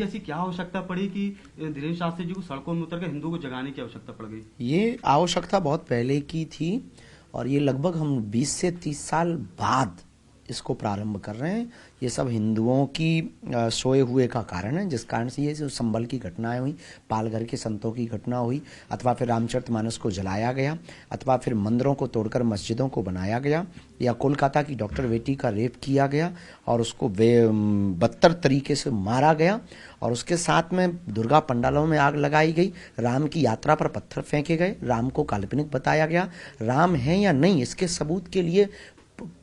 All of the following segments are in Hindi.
ऐसी क्या आवश्यकता पड़ी कि धीरेन्द्र शास्त्री जी को सड़कों में उतर कर हिंदुओं को जगाने की आवश्यकता पड़ गई? ये आवश्यकता बहुत पहले की थी और ये लगभग हम 20 से 30 साल बाद इसको प्रारंभ कर रहे हैं। ये सब हिंदुओं की सोए हुए का कारण है, जिस कारण से ये जो संभल की घटनाएं हुई, पालघर के संतों की घटना हुई, अथवा फिर रामचरितमानस को जलाया गया, अथवा फिर मंदिरों को तोड़कर मस्जिदों को बनाया गया, या कोलकाता की डॉक्टर बेटी का रेप किया गया और उसको बदतर तरीके से मारा गया, और उसके साथ में दुर्गा पंडालों में आग लगाई गई, राम की यात्रा पर पत्थर फेंके गए, राम को काल्पनिक बताया गया, राम है या नहीं इसके सबूत के लिए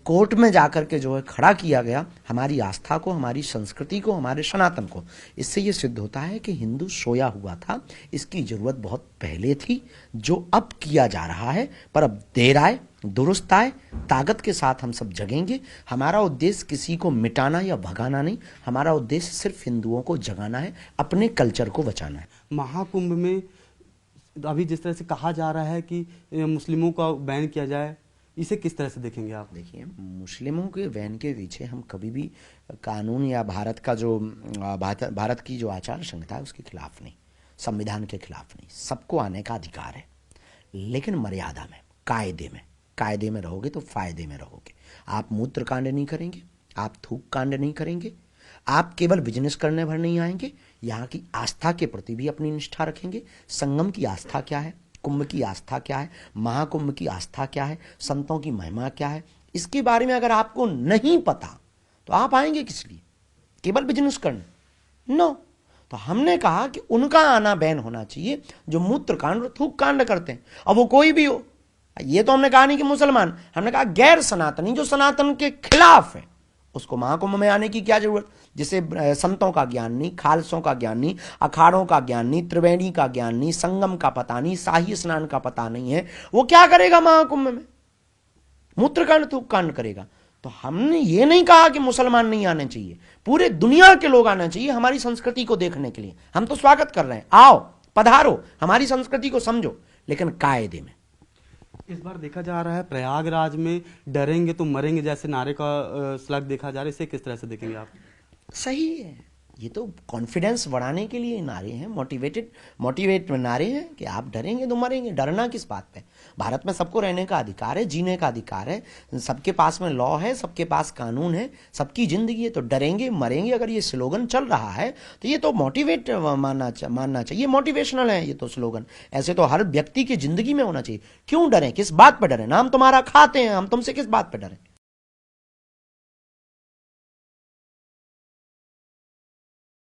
कोर्ट में जाकर के जो है खड़ा किया गया हमारी आस्था को, हमारी संस्कृति को, हमारे सनातन को। इससे ये सिद्ध होता है कि हिंदू सोया हुआ था, इसकी जरूरत बहुत पहले थी, जो अब किया जा रहा है, पर अब देर आए दुरुस्त आए, ताकत के साथ हम सब जगेंगे। हमारा उद्देश्य किसी को मिटाना या भगाना नहीं, हमारा उद्देश्य सिर्फ हिंदुओं को जगाना है, अपने कल्चर को बचाना है। महाकुंभ में अभी जिस तरह से कहा जा रहा है कि मुस्लिमों का बैन किया जाए, इसे किस तरह से देखेंगे आप? देखिए, मुस्लिमों के बैन के पीछे हम कभी भी कानून या भारत का जो भारत की जो आचार संहिता है उसके खिलाफ नहीं, संविधान के खिलाफ नहीं। सबको आने का अधिकार है, लेकिन मर्यादा में, कायदे में रहोगे तो फायदे में रहोगे। आप मूत्र कांड नहीं करेंगे, आप थूक कांड नहीं करेंगे, आप केवल बिजनेस करने भर नहीं आएंगे, यहाँ की आस्था के प्रति भी अपनी निष्ठा रखेंगे। संगम की आस्था क्या है, कुंभ की आस्था क्या है, महाकुंभ की आस्था क्या है, संतों की महिमा क्या है, इसके बारे में अगर आपको नहीं पता तो आप आएंगे किस लिए? केवल बिजनेस करने? नो। तो हमने कहा कि उनका आना बैन होना चाहिए जो मूत्र कांड और थूक कांड करते हैं, अब वो कोई भी हो। ये तो हमने कहा नहीं कि मुसलमान, हमने कहा गैर सनातनी जो सनातन के खिलाफ है उसको महाकुंभ में आने की क्या जरूरत? जिसे संतों का ज्ञान नहीं, खालसों का ज्ञान नहीं, अखाड़ों का ज्ञान नहीं, त्रिवेणी का ज्ञान नहीं, संगम का पता नहीं, शाही स्नान का पता नहीं है, वो क्या करेगा महाकुंभ में? मूत्रकांड थूक कांड करेगा। तो हमने ये नहीं कहा कि मुसलमान नहीं आने चाहिए, पूरे दुनिया के लोग आना चाहिए हमारी संस्कृति को देखने के लिए। हम तो स्वागत कर रहे हैं, आओ पधारो, हमारी संस्कृति को समझो, लेकिन कायदे में। इस बार देखा जा रहा है प्रयागराज में डरेंगे तो मरेंगे जैसे नारे का स्लग देखा जा रहा है, इसे किस तरह से देखेंगे आप? सही है, ये तो कॉन्फिडेंस बढ़ाने के लिए नारे हैं, मोटिवेट नारे हैं कि आप डरेंगे तो मरेंगे। डरना किस बात पे? भारत में सबको रहने का अधिकार है, जीने का अधिकार है, सबके पास में लॉ है, सबके पास कानून है, सबकी जिंदगी है, तो डरेंगे मरेंगे अगर ये स्लोगन चल रहा है तो ये तो मोटिवेट मानना चाहिए, मोटिवेशनल है ये तो स्लोगन। ऐसे तो हर व्यक्ति की जिंदगी में होना चाहिए। क्यों डरें, किस बात पर डरें? नाम तुम्हारा खाते हैं हम, तुमसे किस बात पर डरें?